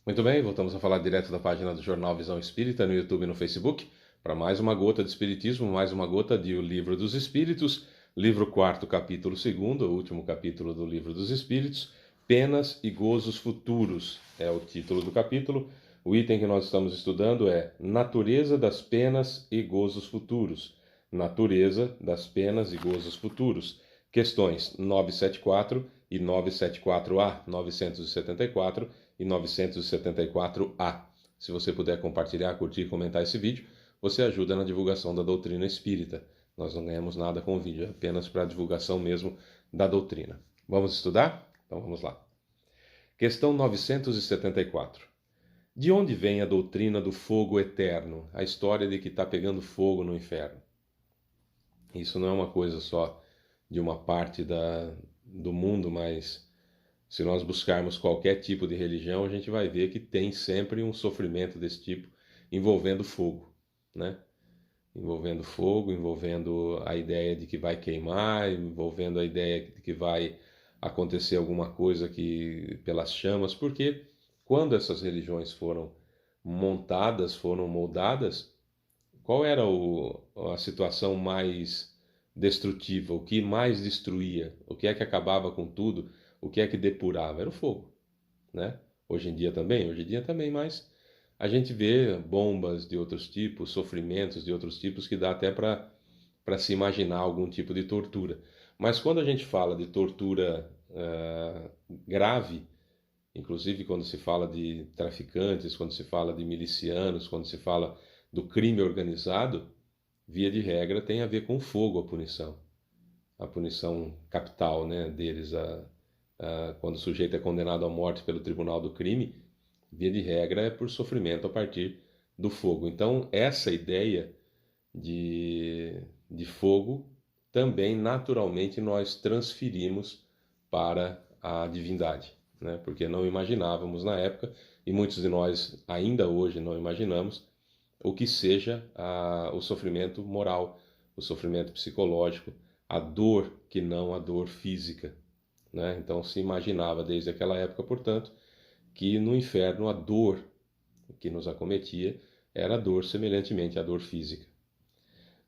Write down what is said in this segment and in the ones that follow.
Muito bem, voltamos a falar direto da página do Jornal Visão Espírita no YouTube e no Facebook para mais uma gota de Espiritismo, mais uma gota de O Livro dos Espíritos, livro quarto, capítulo segundo, o último capítulo do Livro dos Espíritos, Penas e Gozos Futuros é o título do capítulo. O item que nós estamos estudando é Natureza das Penas e Gozos Futuros. Natureza das Penas e Gozos Futuros. Questões 974 e 974A, 974 e 974A. Se você puder compartilhar, curtir e comentar esse vídeo, você ajuda na divulgação da doutrina espírita. Nós não ganhamos nada com o vídeo, é apenas para a divulgação mesmo da doutrina. Vamos estudar? Então vamos lá. Questão 974. De onde vem a doutrina do fogo eterno? A história de que está pegando fogo no inferno. Isso não é uma coisa só de uma parte do mundo, mas se nós buscarmos qualquer tipo de religião, a gente vai ver que tem sempre um sofrimento desse tipo envolvendo fogo, né? Envolvendo fogo, envolvendo a ideia de que vai queimar, envolvendo a ideia de que vai acontecer alguma coisa que pelas chamas, porque quando essas religiões foram montadas, foram moldadas, qual era a situação mais destrutiva, o que mais destruía, o que é que acabava com tudo, o que é que depurava? Era o fogo, né? Hoje em dia também, mas a gente vê bombas de outros tipos, sofrimentos de outros tipos que dá até para se imaginar algum tipo de tortura. Mas quando a gente fala de tortura grave, inclusive quando se fala de traficantes, quando se fala de milicianos, quando se fala do crime organizado, via de regra tem a ver com fogo a punição capital, né, deles, quando o sujeito é condenado à morte pelo tribunal do crime, via de regra é por sofrimento a partir do fogo. Então, essa ideia de fogo também naturalmente nós transferimos para a divindade, né? Porque não imaginávamos na época, e muitos de nós ainda hoje não imaginamos, o que seja o sofrimento moral, o sofrimento psicológico, a dor que não a dor física, né? Então se imaginava desde aquela época, portanto, que no inferno a dor que nos acometia era a dor semelhantemente à dor física.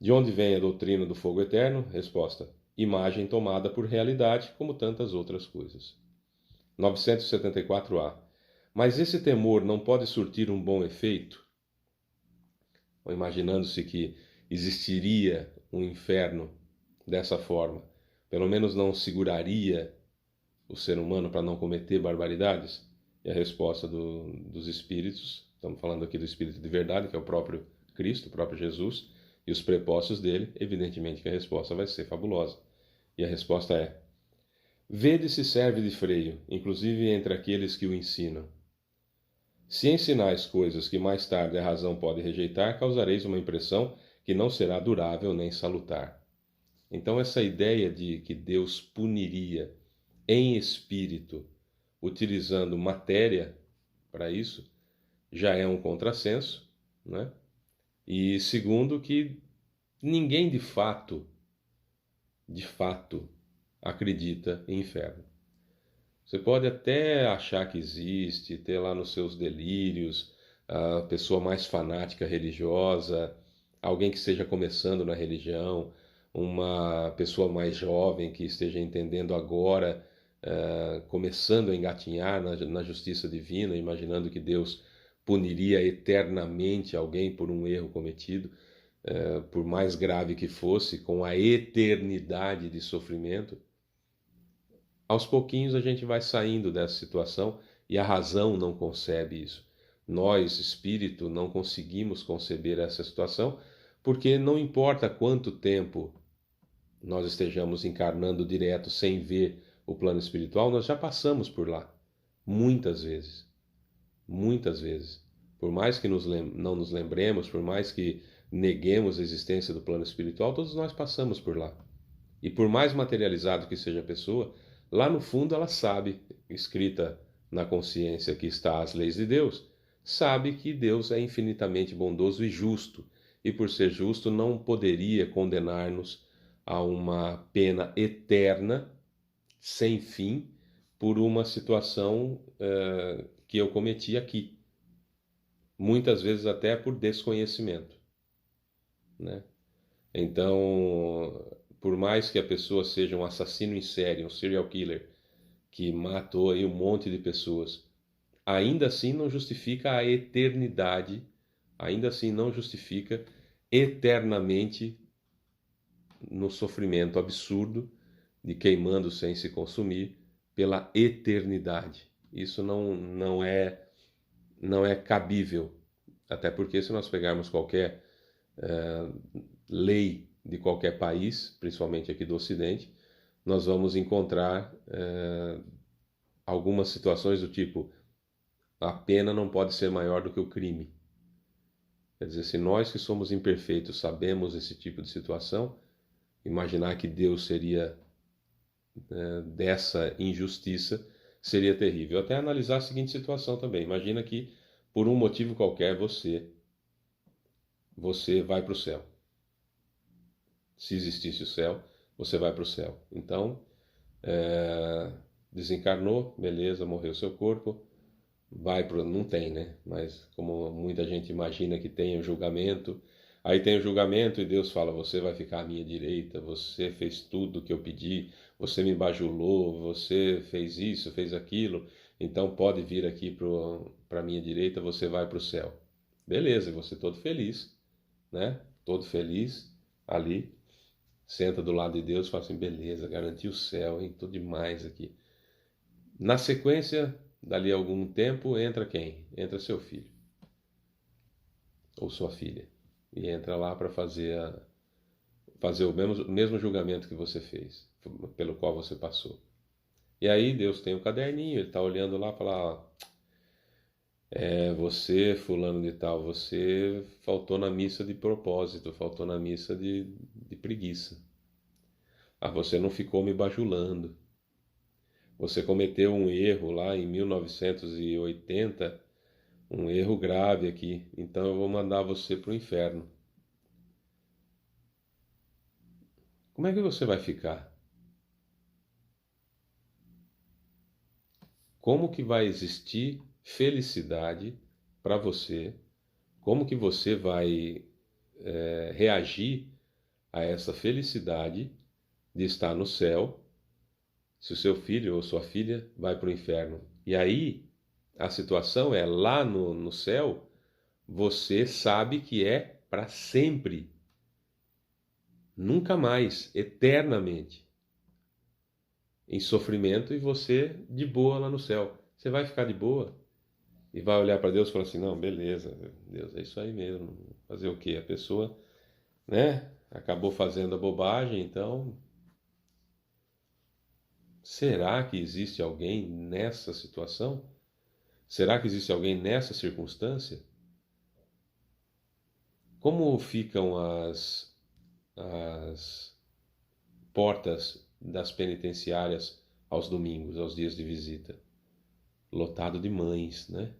De onde vem a doutrina do fogo eterno? Resposta: imagem tomada por realidade, como tantas outras coisas. 974A. Mas esse temor não pode surtir um bom efeito? Ou imaginando-se que existiria um inferno dessa forma, pelo menos não seguraria o ser humano para não cometer barbaridades? E a resposta dos espíritos, estamos falando aqui do espírito de verdade, que é o próprio Cristo, o próprio Jesus, e os prepostos dele, evidentemente que a resposta vai ser fabulosa. E a resposta é: vede se serve de freio, inclusive entre aqueles que o ensinam. Se ensinais coisas que mais tarde a razão pode rejeitar, causareis uma impressão que não será durável nem salutar. Então, essa ideia de que Deus puniria em espírito, utilizando matéria para isso, já é um contrassenso, né? E segundo, que ninguém de fato, acredita em inferno. Você pode até achar que existe, ter lá nos seus delírios a pessoa mais fanática religiosa, alguém que esteja começando na religião, uma pessoa mais jovem que esteja entendendo agora, começando a engatinhar na justiça divina, imaginando que Deus puniria eternamente alguém por um erro cometido, por mais grave que fosse, com a eternidade de sofrimento. Aos pouquinhos a gente vai saindo dessa situação e a razão não concebe isso. Nós, espírito, não conseguimos conceber essa situação porque não importa quanto tempo nós estejamos encarnando direto sem ver o plano espiritual, nós já passamos por lá. Muitas vezes. Muitas vezes. Por mais que não nos lembremos, por mais que neguemos a existência do plano espiritual, todos nós passamos por lá. E por mais materializado que seja a pessoa, lá no fundo ela sabe, escrita na consciência que está as leis de Deus, sabe que Deus é infinitamente bondoso e justo, e por ser justo não poderia condenar-nos a uma pena eterna, sem fim, por uma situação que eu cometi aqui, muitas vezes até por desconhecimento, né? Então, por mais que a pessoa seja um assassino em série, um serial killer, que matou aí um monte de pessoas, ainda assim não justifica a eternidade, ainda assim não justifica eternamente no sofrimento absurdo de queimando sem se consumir pela eternidade. Isso não é cabível, até porque se nós pegarmos qualquer lei de qualquer país, principalmente aqui do Ocidente, nós vamos encontrar algumas situações do tipo: a pena não pode ser maior do que o crime. Quer dizer, se nós que somos imperfeitos sabemos esse tipo de situação, imaginar que Deus seria dessa injustiça seria terrível. Até analisar a seguinte situação também. Imagina que, por um motivo qualquer, você vai para o céu. Se existisse o céu, você vai para o céu. Então, desencarnou, beleza, morreu seu corpo, vai para... Não tem, né? Mas como muita gente imagina que tem o julgamento, aí tem o julgamento e Deus fala: você vai ficar à minha direita, você fez tudo o que eu pedi, você me bajulou, você fez isso, fez aquilo, então pode vir aqui para a minha direita, você vai para o céu. Beleza, e você todo feliz, né? Todo feliz ali, senta do lado de Deus e fala assim: beleza, garanti o céu, hein? Tô demais aqui. Na sequência, dali a algum tempo, entra quem? Entra seu filho ou sua filha e entra lá para fazer o mesmo julgamento que você fez, pelo qual você passou. E aí Deus tem um caderninho, ele está olhando lá e fala: você, fulano de tal, você faltou na missa de propósito, faltou na missa de preguiça. Ah, você não ficou me bajulando. Você cometeu um erro lá em 1980, um erro grave aqui, então eu vou mandar você para o inferno. Como é que você vai ficar? Como que vai existir felicidade para você? Como que você vai reagir a essa felicidade de estar no céu, se o seu filho ou sua filha vai para o inferno? E aí, a situação é, lá no céu, você sabe que é para sempre, nunca mais, eternamente, em sofrimento, e você de boa lá no céu. Você vai ficar de boa e vai olhar para Deus e falar assim: não, beleza, Deus, é isso aí mesmo. Fazer o quê? A pessoa, né, acabou fazendo a bobagem, então será que existe alguém nessa situação? Será que existe alguém nessa circunstância? Como ficam as portas das penitenciárias aos domingos, aos dias de visita? Lotado de mães, né?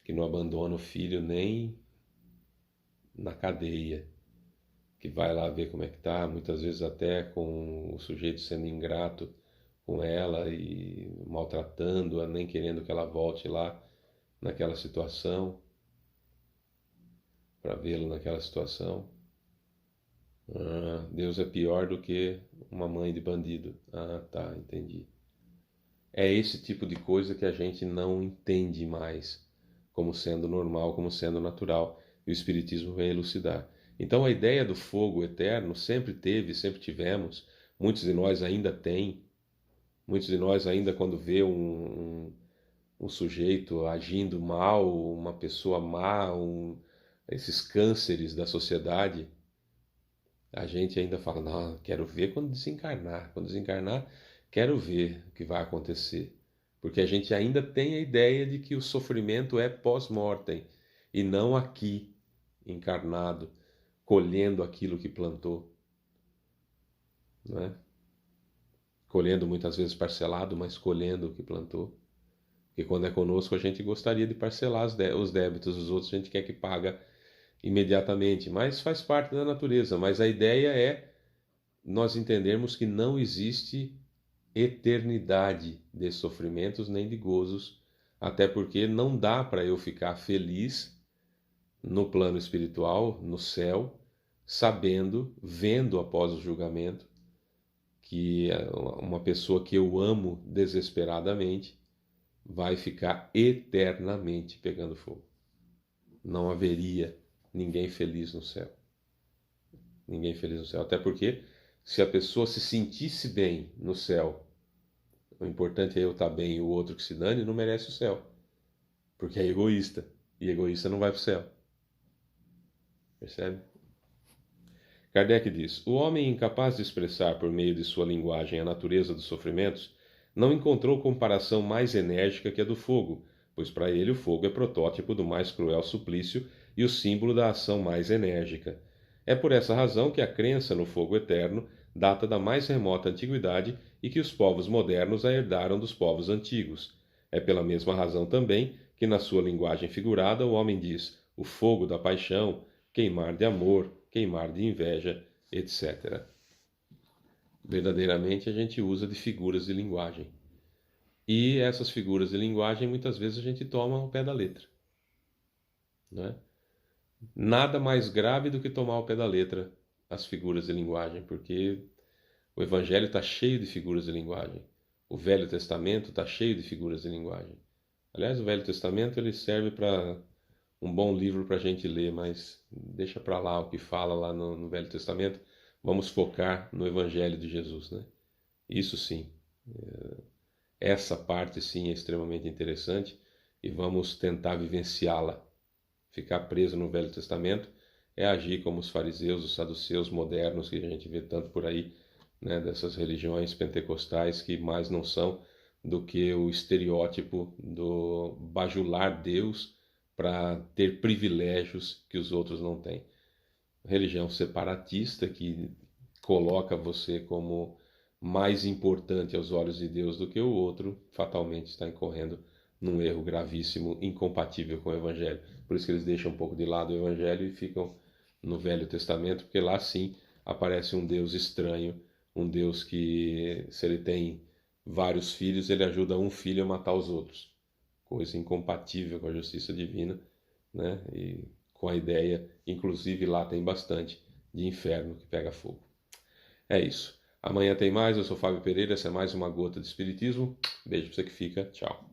Que não abandona o filho nem na cadeia, que vai lá ver como é que tá, muitas vezes até com o sujeito sendo ingrato com ela e maltratando-a, nem querendo que ela volte lá naquela situação, para vê-lo naquela situação. Ah, Deus é pior do que uma mãe de bandido. Ah, tá, entendi. É esse tipo de coisa que a gente não entende mais como sendo normal, como sendo natural. E o Espiritismo vem elucidar. Então a ideia do fogo eterno sempre teve, sempre tivemos, muitos de nós ainda têm, muitos de nós ainda quando vê um sujeito agindo mal, uma pessoa má, esses cânceres da sociedade, a gente ainda fala: não, quero ver quando desencarnar. Quando desencarnar, quero ver o que vai acontecer. Porque a gente ainda tem a ideia de que o sofrimento é pós-mortem e não aqui, encarnado, colhendo aquilo que plantou, não é? Colhendo muitas vezes parcelado, mas colhendo o que plantou. Porque quando é conosco, a gente gostaria de parcelar os débitos dos outros, a gente quer que paga imediatamente, mas faz parte da natureza. Mas a ideia é nós entendermos que não existe eternidade de sofrimentos nem de gozos, até porque não dá para eu ficar feliz no plano espiritual, no céu, sabendo, vendo após o julgamento, que uma pessoa que eu amo desesperadamente vai ficar eternamente pegando fogo. Não haveria ninguém feliz no céu. Ninguém feliz no céu. Até porque, se a pessoa se sentisse bem no céu, o importante é eu estar bem e o outro que se dane, não merece o céu. Porque é egoísta. E egoísta não vai para o céu. Percebe? Kardec diz: o homem incapaz de expressar por meio de sua linguagem a natureza dos sofrimentos não encontrou comparação mais enérgica que a do fogo, pois para ele o fogo é protótipo do mais cruel suplício e o símbolo da ação mais enérgica. É por essa razão que a crença no fogo eterno data da mais remota antiguidade e que os povos modernos a herdaram dos povos antigos. É pela mesma razão também que, na sua linguagem figurada, o homem diz: o fogo da paixão, queimar de amor, queimar de inveja, etc. Verdadeiramente a gente usa de figuras de linguagem. E essas figuras de linguagem muitas vezes a gente toma ao pé da letra. Não é? Nada mais grave do que tomar ao pé da letra as figuras de linguagem, porque o Evangelho está cheio de figuras de linguagem. O Velho Testamento está cheio de figuras de linguagem. Aliás, o Velho Testamento ele serve para um bom livro para a gente ler, mas deixa para lá o que fala lá no Velho Testamento. Vamos focar no Evangelho de Jesus, né? Isso sim, essa parte sim é extremamente interessante e vamos tentar vivenciá-la. Ficar preso no Velho Testamento é agir como os fariseus, os saduceus modernos que a gente vê tanto por aí, né, dessas religiões pentecostais que mais não são do que o estereótipo do bajular Deus para ter privilégios que os outros não têm. Religião separatista que coloca você como mais importante aos olhos de Deus do que o outro, fatalmente está incorrendo num erro gravíssimo, incompatível com o Evangelho. Por isso que eles deixam um pouco de lado o Evangelho e ficam no Velho Testamento, porque lá sim aparece um Deus estranho, um Deus que, se ele tem vários filhos, ele ajuda um filho a matar os outros. Coisa incompatível com a justiça divina, né? E com a ideia, inclusive lá tem bastante, de inferno que pega fogo. É isso. Amanhã tem mais, eu sou Fábio Pereira, essa é mais uma gota de Espiritismo. Beijo pra você que fica, tchau.